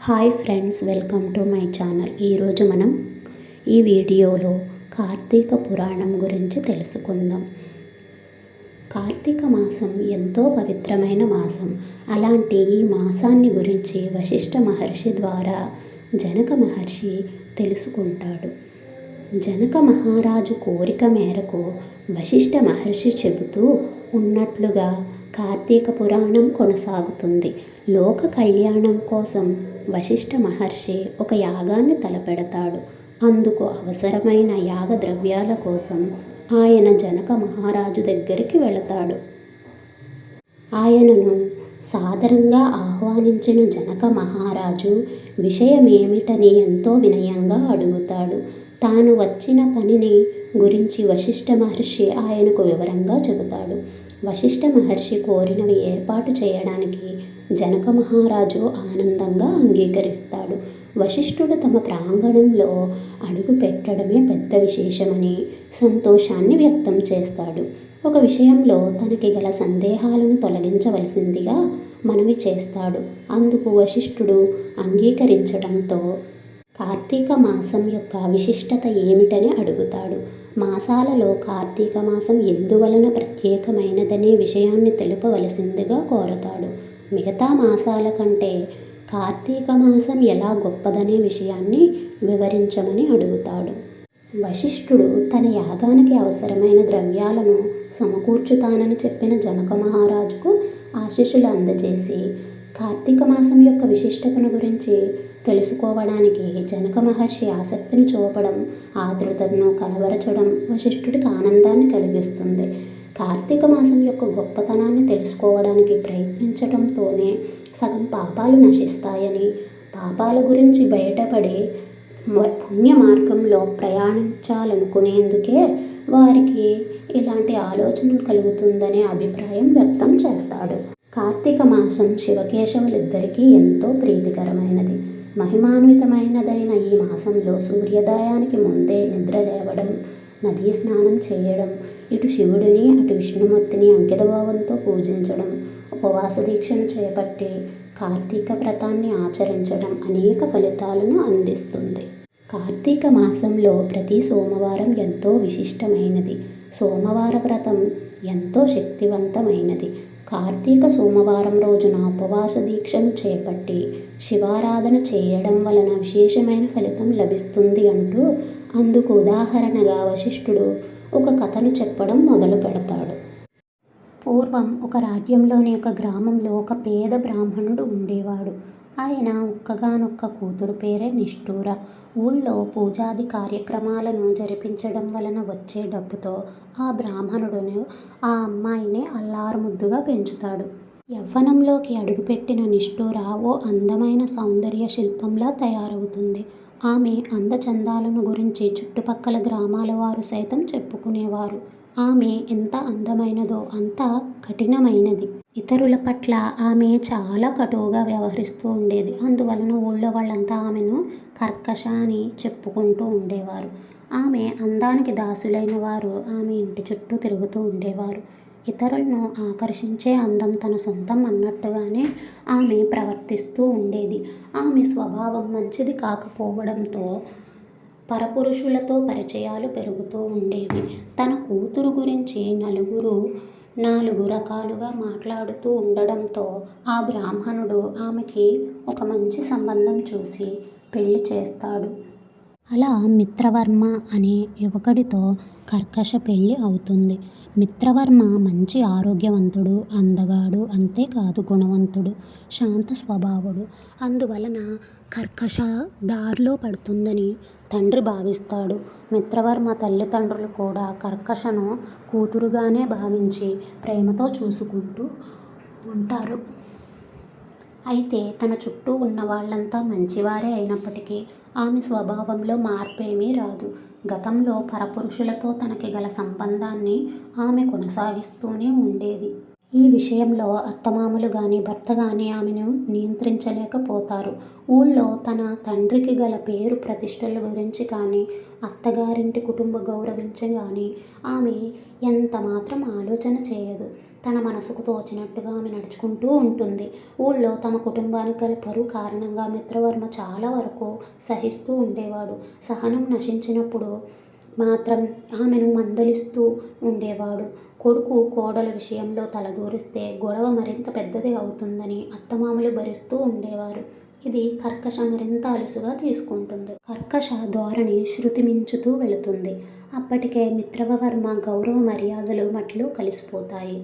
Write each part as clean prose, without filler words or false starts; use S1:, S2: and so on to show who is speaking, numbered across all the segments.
S1: Hi friends, welcome to my channel. ఈరోజు మనం ఈ వీడియోలో కార్తీక పురాణం గురించి తెలుసుకుందాం. కార్తీక మాసం ఎంతో పవిత్రమైన మాసం. అలాంటి ఈ మాసాన్ని గురించి వశిష్ఠ మహర్షి ద్వారా జనక మహర్షి తెలుసుకుంటాడు. జనక మహారాజు కోరిక మేరకు వశిష్ఠ మహర్షి చెబుతూ ఉన్నట్లుగా కార్తీక పురాణం కొనసాగుతుంది. లోక కళ్యాణం కోసం వశిష్ఠ మహర్షి ఒక యాగాన్ని తలపెడతాడు. అందుకు అవసరమైన యాగ ద్రవ్యాల కోసం ఆయన జనక మహారాజు దగ్గరికి వెళతాడు. ఆయనను సాదరంగా ఆహ్వానించిన జనక మహారాజు విషయమేమిటని ఎంతో వినయంగా అడుగుతాడు. తాను వచ్చిన పనిని గురించి వశిష్ఠ మహర్షి ఆయనకు వివరంగా చెబుతాడు. వశిష్ఠ మహర్షి కోరినవి ఏర్పాటు చేయడానికి జనక మహారాజు ఆనందంగా అంగీకరిస్తాడు. వశిష్ఠుడు తమ ప్రాంగణంలో అడుగు పెట్టడమే పెద్ద విశేషమని సంతోషాన్ని వ్యక్తం చేస్తాడు. ఒక విషయంలో తనకి గల సందేహాలను తొలగించవలసిందిగా మనవి చేస్తాడు. అందుకు వశిష్ఠుడు అంగీకరించడంతో కార్తీక మాసం యొక్క విశిష్టత ఏమిటని అడుగుతాడు. మాసాలలో కార్తీక మాసం ఎందువలన ప్రత్యేకమైనదనే విషయాన్ని తెలుపవలసిందిగా కోరతాడు. మిగతా మాసాల కంటే కార్తీక మాసం ఎలా గొప్పదనే విషయాన్ని వివరించమని అడుగుతాడు. వశిష్ఠుడు తన యాగానికి అవసరమైన ద్రవ్యాలను సమకూర్చుతానని చెప్పిన జనక మహారాజుకు ఆశీస్సులు అందజేసి కార్తీక మాసం యొక్క విశిష్టతను గురించి తెలుసుకోవడానికి జనక మహర్షి ఆసక్తిని చూపడం, ఆతృతను కనబరచడం వశిష్ఠుడికి ఆనందాన్ని కలిగిస్తుంది. కార్తీక మాసం యొక్క గొప్పతనాన్ని తెలుసుకోవడానికి ప్రయత్నించడంతోనే సగం పాపాలు నశిస్తాయని, పాపాల గురించి బయటపడి పుణ్య మార్గంలో ప్రయాణించాలనుకునేందుకే వారికి ఇలాంటి ఆలోచన కలుగుతుందనే అభిప్రాయం వ్యక్తం చేస్తాడు. కార్తీక మాసం శివకేశవులిద్దరికీ ఎంతో ప్రీతికరమైనది. మహిమాన్వితమైనదైన ఈ మాసంలో సూర్యోదయానికి ముందే నిద్ర లేవడం, నదీ స్నానం చేయడం, ఇటు శివుడిని అటు విష్ణుమూర్తిని అంకితభావంతో పూజించడం, ఉపవాస దీక్షను చేపట్టి కార్తీక వ్రతాన్ని ఆచరించడం అనేక ఫలితాలను అందిస్తుంది. కార్తీక మాసంలో ప్రతి సోమవారం ఎంతో విశిష్టమైనది. సోమవార వ్రతం ఎంతో శక్తివంతమైనది. కార్తీక సోమవారం రోజున ఉపవాస దీక్షను చేపట్టి శివారాధన చేయడం వలన విశేషమైన ఫలితం లభిస్తుంది అంటూ అందుకు ఉదాహరణగా వశిష్ఠుడు ఒక కథను చెప్పడం మొదలు పెడతాడు. పూర్వం ఒక రాజ్యంలోని ఒక గ్రామంలో ఒక పేద బ్రాహ్మణుడు ఉండేవాడు. ఆయన ఒక్కగానొక్క కూతురు పేరే నిష్ఠూర. ఊళ్ళో పూజాది కార్యక్రమాలను జరిపించడం వలన వచ్చే డబ్బుతో ఆ బ్రాహ్మణుడును ఆ అమ్మాయిని అల్లారుముద్దుగా పెంచుతాడు. యవ్వనంలోకి అడుగుపెట్టిన నిష్ఠూర ఓ అందమైన సౌందర్య శిల్పంలా తయారవుతుంది. ఆమె అందచందాలను గురించి చుట్టుపక్కల గ్రామాల వారు సైతం చెప్పుకునేవారు. ఆమె ఎంత అందమైనదో అంత కఠినమైనది. ఇతరుల పట్ల ఆమె చాలా కటువుగా వ్యవహరిస్తూ ఉండేది. అందువలన ఊళ్ళో వాళ్ళంతా ఆమెను కర్కశ అని చెప్పుకుంటూ ఉండేవారు. ఆమె అందానికి దాసులైన వారు ఆమె ఇంటి చుట్టూ తిరుగుతూ ఉండేవారు. ఇతరులను ఆకర్షించే అందం తన సొంతం అన్నట్టుగానే ఆమె ప్రవర్తిస్తూ ఉండేది. ఆమె స్వభావం మంచిది కాకపోవడంతో పరపురుషులతో పరిచయాలు పెరుగుతూ ఉండేవి. తన కూతురు గురించి నాలుగు రకాలుగా మాట్లాడుతూ ఉండడంతో ఆ బ్రాహ్మణుడు ఆమెకి ఒక మంచి సంబంధం చూసి పెళ్లి చేస్తాడు. అలా మిత్రవర్మ అనే యువకుడితో కర్కశ పెళ్లి అవుతుంది. మిత్రవర్మ మంచి ఆరోగ్యవంతుడు, అందగాడు, అంతేకాదు గుణవంతుడు, శాంత స్వభావుడు. అందువలన కర్కశ దారిలో పడుతుందని తండ్రి భావిస్తాడు. మిత్రవర్మ తల్లిదండ్రులు కూడా కర్కశను కూతురుగానే భావించి ప్రేమతో చూసుకుంటూ ఉంటారు. అయితే తన చుట్టూ ఉన్న వాళ్ళంతా మంచివారే అయినప్పటికీ ఆమె స్వభావంలో మార్పేమీ రాదు. గతంలో పరపురుషులతో తనకి గల సంబంధాన్ని ఆమె కొనసాగిస్తూనే ఉండేది. ఈ విషయంలో అత్తమామలు గాని భర్త గాని ఆమెను నియంత్రించలేకపోతారు. ఊళ్ళో తన తండ్రికి గల పేరు ప్రతిష్టల గురించి కానీ, అత్తగారింటి కుటుంబ గౌరవించి కానీ ఆమె ఎంత మాత్రం ఆలోచన చేయదు. తన మనసుకు తోచినట్టుగా ఆమె నడుచుకుంటూ ఉంటుంది. ఊళ్ళో తమ కుటుంబానికి గల పరువు కారణంగా మిత్రవర్మ చాలా వరకు సహిస్తూ ఉండేవాడు. సహనం నశించినప్పుడు మాత్రం ఆమెను మందలిస్తూ ఉండేవాడు. కొడుకు కోడల విషయంలో తలదూరిస్తే గొడవ మరింత పెద్దది అవుతుందని అత్తమామలు భరిస్తూ ఉండేవారు. ఇది కర్కశ మరింత అలుసుగా తీసుకుంటుంది. కర్కశ ధోరణి శృతి మించుతూ వెళుతుంది. అప్పటికే మిత్రవర్మ గౌరవ మర్యాదలు మట్టిలో కలిసిపోతాయి.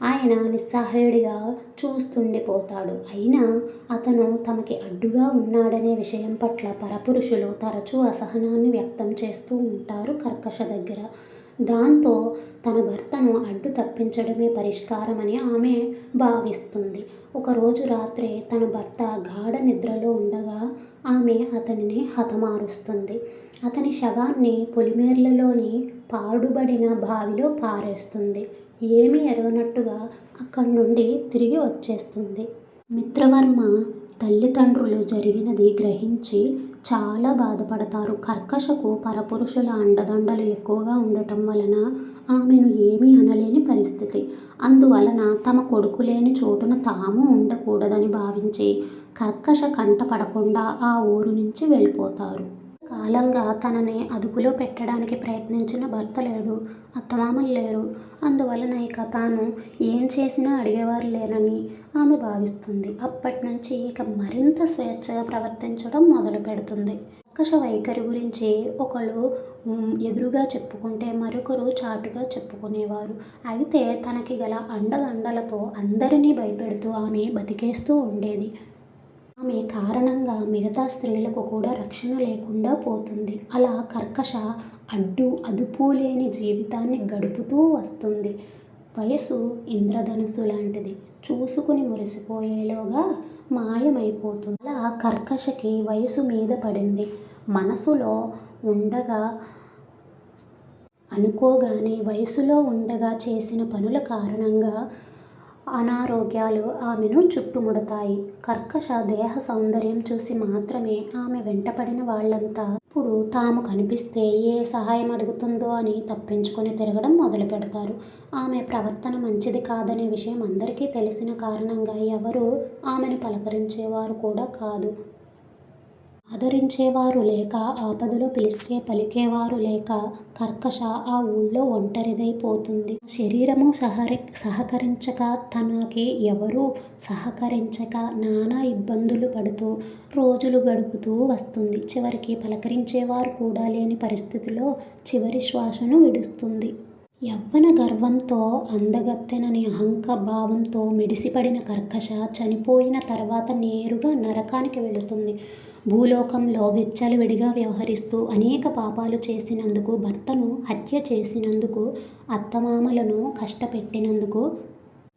S1: ఆయన నిస్సహాయుడిగా చూస్తుండిపోతాడు. అయినా అతను తమకి అడ్డుగా ఉన్నాడనే విషయం పట్ల పరపురుషులు తరచూ అసహనాన్ని వ్యక్తం చేస్తూ ఉంటారు కర్కశ దగ్గర. దాంతో తన భర్తను అడ్డు తప్పించడమే పరిష్కారమని ఆమె భావిస్తుంది. ఒకరోజు రాత్రి తన భర్త గాఢ నిద్రలో ఉండగా ఆమె అతనిని హతమారుస్తుంది. అతని శవాన్ని పొలిమేర్లలోని పాడుబడిన బావిలో పారేస్తుంది. ఏమీ ఎరగనట్టుగా అక్కడి నుండి తిరిగి వచ్చేస్తుంది. మిత్రవర్మ తల్లిదండ్రులు జరిగినది గ్రహించి చాలా బాధపడతారు. కర్కశకు పరపురుషుల అండదండలు ఎక్కువగా ఉండటం వలన ఆమెను ఏమీ అనలేని పరిస్థితి. అందువలన తమ కొడుకు లేని చోటున తాము ఉండకూడదని భావించి కర్కశ కంట పడకుండా ఆ ఊరు నుంచి వెళ్ళిపోతారు. కాలంగా తనని అదుపులో పెట్టడానికి ప్రయత్నించిన భర్త లేడు, అత్తమామలు లేరు. అందువలన ఇక తాను ఏం చేసినా అడిగేవారు లేరని ఆమె భావిస్తుంది. అప్పటి నుంచి ఇక మరింత స్వేచ్ఛగా ప్రవర్తించడం మొదలు పెడుతుంది. కర్కశ వైఖరి గురించి ఒకరు ఎదురుగా చెప్పుకుంటే మరొకరు చాటుగా చెప్పుకునేవారు. అయితే తనకి గల అండదండలతో అందరినీ భయపెడుతూ ఆమె బతికేస్తూ ఉండేది. ఆమె కారణంగా మిగతా స్త్రీలకు కూడా రక్షణ లేకుండా పోతుంది. అలా కర్కశ అదుపు లేని జీవితాన్ని గడుపుతూ వస్తుంది. వయసు ఇంద్రధనుసు లాంటిది. చూసుకుని మురిసిపోయేలోగా మాయమైపోతుంది. అలా కర్కశకి వయసు మీద పడింది. మనసులో ఉండగా అనుకోగానే వయసులో ఉండగా చేసిన పనుల కారణంగా అనారోగ్యాలు ఆమెను చుట్టుముడతాయి. కర్కశ దేహ సౌందర్యం చూసి మాత్రమే ఆమె వెంటపడిన వాళ్ళంతా ఇప్పుడు తాము కనిపిస్తే ఏ సహాయం అడుగుతుందో అని తప్పించుకొని తిరగడం మొదలు పెడతారు. ఆమె ప్రవర్తన మంచిది కాదనే విషయం అందరికీ తెలిసిన కారణంగా ఎవరూ ఆమెను పలకరించేవారు కూడా కాదు. ఆదరించేవారు లేక, ఆపదలో పిలిస్తే పలికేవారు లేక కర్కశ ఆ ఊళ్ళో ఒంటరిదైపోతుంది. శరీరము సహకరించక, తనకి ఎవరూ సహకరించక నానా ఇబ్బందులు పడుతూ రోజులు గడుపుతూ వస్తుంది. చివరికి పలకరించేవారు కూడా లేని పరిస్థితిలో చివరి శ్వాసను విడుస్తుంది. యవ్వన గర్వంతో, అందగత్తెనని భావంతో మిడిసిపడిన కర్కశ చనిపోయిన తర్వాత నేరుగా నరకానికి వెళుతుంది. భూలోకంలో విచ్చలవిడిగా వ్యవహరిస్తూ అనేక పాపాలు చేసినందుకు, భర్తను హత్య చేసినందుకు, అత్తమామలను కష్టపెట్టినందుకు,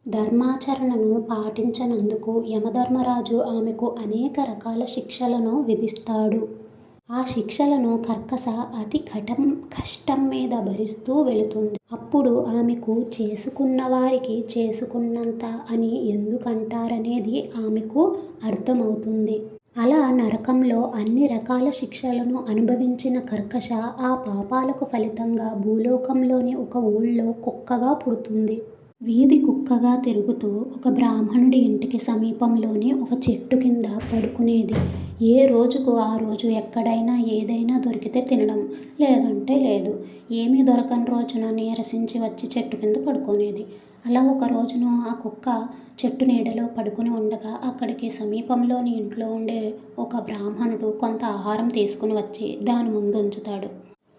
S1: ధర్మాచరణను పాటించనందుకు యమధర్మరాజు ఆమెకు అనేక రకాల శిక్షలను విధిస్తాడు. ఆ శిక్షలను కర్కశ అతి కష్టం మీద భరిస్తూ వెళుతుంది. అప్పుడు ఆమెకు చేసుకున్న వారికి చేసుకున్నంత అని ఎందుకంటారనేది ఆమెకు అర్థమవుతుంది. అలా నరకంలో అన్ని రకాల శిక్షలను అనుభవించిన కర్కశ ఆ పాపాలకు ఫలితంగా భూలోకంలోని ఒక ఊళ్ళో కుక్కగా పుడుతుంది. వీధి కుక్కగా తిరుగుతూ ఒక బ్రాహ్మణుడి ఇంటికి సమీపంలోని ఒక చెట్టు కింద పడుకునేది. ఏ రోజుకు ఆ రోజు ఎక్కడైనా ఏదైనా దొరికితే తినడం, లేదంటే లేదు. ఏమీ దొరకని రోజున నీరసించి వచ్చి చెట్టు కింద పడుకునేది. అలా ఒక రోజున ఆ కుక్క చెట్టు నీడలో పడుకుని ఉండగా అక్కడికి సమీపంలోని ఇంట్లో ఉండే ఒక బ్రాహ్మణుడు కొంత ఆహారం తీసుకుని వచ్చి దాని ముందు ఉంచుతాడు.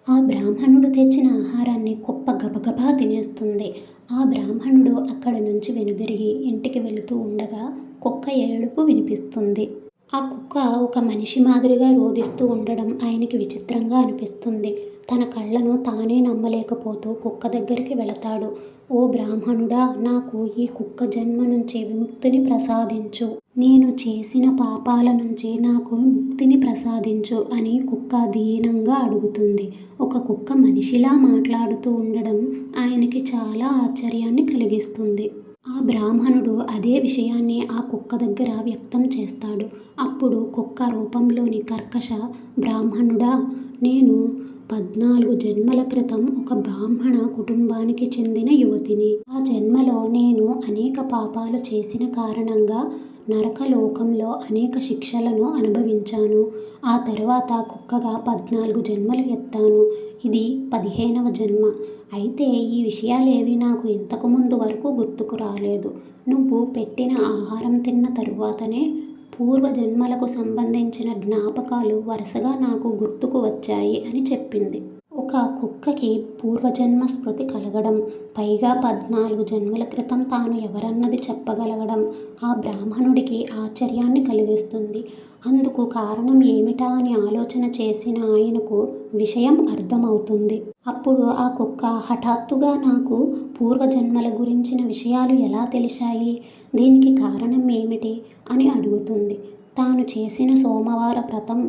S1: ఆ బ్రాహ్మణుడు తెచ్చిన ఆహారాన్ని కుక్క గబగబా తినేస్తుంది. ఆ బ్రాహ్మణుడు అక్కడి నుంచి వెనుదిరిగి ఇంటికి వెళుతూ ఉండగా కుక్క ఏడుపు వినిపిస్తుంది. ఆ కుక్క ఒక మనిషి మాదిరిగా రోదిస్తూ ఉండడం ఆయనకి విచిత్రంగా అనిపిస్తుంది. తన కళ్ళను తానే నమ్మలేకపోతూ కుక్క దగ్గరికి వెళతాడు. ఓ బ్రాహ్మణుడా, నాకు ఈ కుక్క జన్మ నుంచి విముక్తిని ప్రసాదించు. నేను చేసిన పాపాల నుంచి నాకు ముక్తిని ప్రసాదించు అని కుక్క దీనంగా అడుగుతుంది. ఒక కుక్క మనిషిలా మాట్లాడుతూ ఉండడం ఆయనకి చాలా ఆశ్చర్యాన్ని కలిగిస్తుంది. ఆ బ్రాహ్మణుడు అదే విషయాన్ని ఆ కుక్క దగ్గర వ్యక్తం చేస్తాడు. అప్పుడు కుక్క రూపంలోని కర్కశ, బ్రాహ్మణుడా, నేను 14 జన్మల క్రితం ఒక బ్రాహ్మణ కుటుంబానికి చెందిన యువతిని. ఆ జన్మలో నేను అనేక పాపాలు చేసిన కారణంగా నరకలోకంలో అనేక శిక్షలను అనుభవించాను. ఆ తరువాత కుక్కగా 14 జన్మలు ఎత్తాను. ఇది 15వ జన్మ. అయితే ఈ విషయాలేవీ నాకు ఇంతకు ముందు వరకు గుర్తుకు రాలేదు. నువ్వు పెట్టిన ఆహారం తిన్న తరువాతనే పూర్వజన్మలకు సంబంధించిన జ్ఞాపకాలు వరుసగా నాకు గుర్తుకు వచ్చాయి అని చెప్పింది. ఒక కుక్కకి పూర్వజన్మ స్మృతి కలగడం, పైగా 14 జన్మల క్రితం తాను ఎవరన్నది చెప్పగలగడం ఆ బ్రాహ్మణుడికి ఆశ్చర్యాన్ని కలిగిస్తుంది. అందుకు కారణం ఏమిటా అని ఆలోచన చేసిన ఆయనకు విషయం అర్థమవుతుంది. అప్పుడు ఆ కుక్క హఠాత్తుగా నాకు పూర్వజన్మల గురించిన విషయాలు ఎలా తెలిశాయి? దీనికి కారణం ఏమిటి? అని అడుగుతుంది. తాను చేసిన సోమవార వ్రతం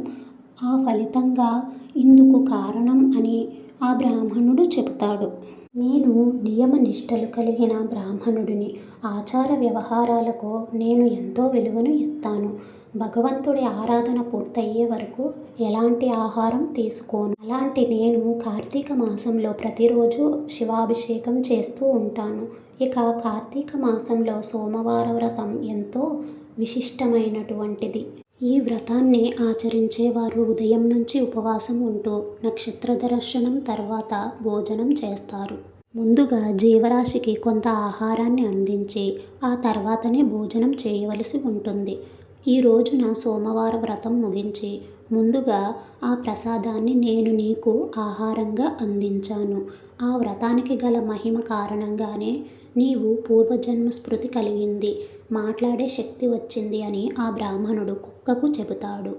S1: ఆ ఫలితంగా ఇందుకు కారణం అని ఆ బ్రాహ్మణుడు చెబుతాడు. నేను నియమనిష్టలు కలిగిన బ్రాహ్మణుడిని. ఆచార వ్యవహారాలకు నేను ఎంతో విలువను ఇస్తాను. భగవంతుడి ఆరాధన పూర్తయ్యే వరకు ఎలాంటి ఆహారం తీసుకోను. అలాంటి నేను కార్తీక మాసంలో ప్రతిరోజు శివాభిషేకం చేస్తూ ఉంటాను. ఇక కార్తీక మాసంలో సోమవార వ్రతం ఎంతో విశిష్టమైనటువంటిది. ఈ వ్రతాన్ని ఆచరించేవారు ఉదయం నుంచి ఉపవాసం ఉంటూ నక్షత్ర దర్శనం తర్వాత భోజనం చేస్తారు. ముందుగా జీవరాశికి కొంత ఆహారాన్ని అందించి ఆ తర్వాతనే భోజనం చేయవలసి ఉంటుంది. ఈ రోజున సోమవార వ్రతం ముగించి ముందుగా ఆ ప్రసాదాన్ని నేను నీకు ఆహారంగా అందించాను. ఆ వ్రతానికి గల మహిమ కారణంగానే నీవు పూర్వజన్మ స్మృతి కలిగింది, మాట్లాడే శక్తి వచ్చింది అని ఆ బ్రాహ్మణుడు కుక్కకు చెబుతాడు.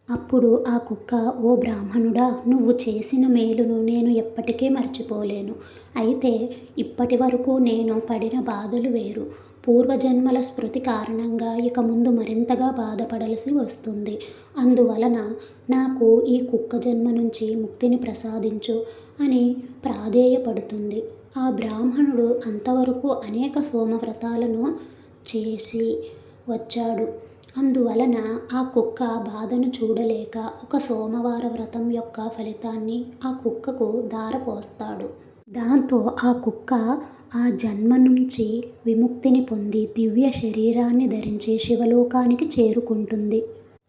S1: అప్పుడు ఆ కుక్క, ఓ బ్రాహ్మణుడా, నువ్వు చేసిన మేలును నేను ఎప్పటికీ మర్చిపోలేను. అయితే ఇప్పటి వరకు నేను పడిన బాధలు వేరు. పూర్వజన్మల స్మృతి కారణంగా ఇక ముందు మరింతగా బాధపడాల్సి వస్తుంది. అందువలన నాకు ఈ కుక్క జన్మ నుంచి ముక్తిని ప్రసాదించు అని ప్రాధేయపడుతుంది. ఆ బ్రాహ్మణుడు అంతవరకు అనేక సోమవ్రతాలను చేసి వచ్చాడు. అందువలన ఆ కుక్క బాధను చూడలేక ఒక సోమవార వ్రతం యొక్క ఫలితాన్ని ఆ కుక్కకు ధారపోస్తాడు. దాంతో ఆ కుక్క ఆ జన్మ నుంచి విముక్తిని పొంది దివ్య శరీరాన్ని ధరించి శివలోకానికి చేరుకుంటుంది.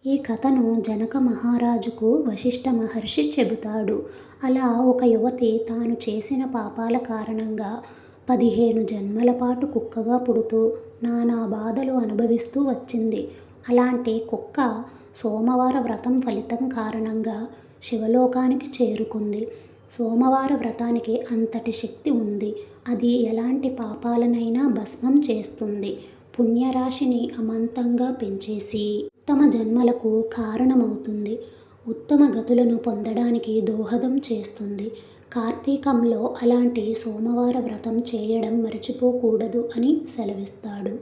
S1: ఈ కథను జనక మహారాజుకు వశిష్ఠ మహర్షి చెబుతాడు. అలా ఒక యువతి తాను చేసిన పాపాల కారణంగా 15 జన్మల పాటు కుక్కగా పుడుతూ నానా బాధలు అనుభవిస్తూ వచ్చింది. అలాంటి కుక్క సోమవార వ్రతం ఫలితం కారణంగా శివలోకానికి చేరుకుంది. సోమవార వ్రతానికి అంతటి శక్తి ఉంది. అది ఎలాంటి పాపాలనైనా భస్మం చేస్తుంది. పుణ్యరాశిని అమాంతంగా పెంచేసి ఉత్తమ జన్మలకు కారణమవుతుంది. ఉత్తమ గతులను పొందడానికి దోహదం చేస్తుంది. కార్తీకంలో అలాంటి సోమవార వ్రతం చేయడం మర్చిపోకూడదు అని సెలవిస్తాడు.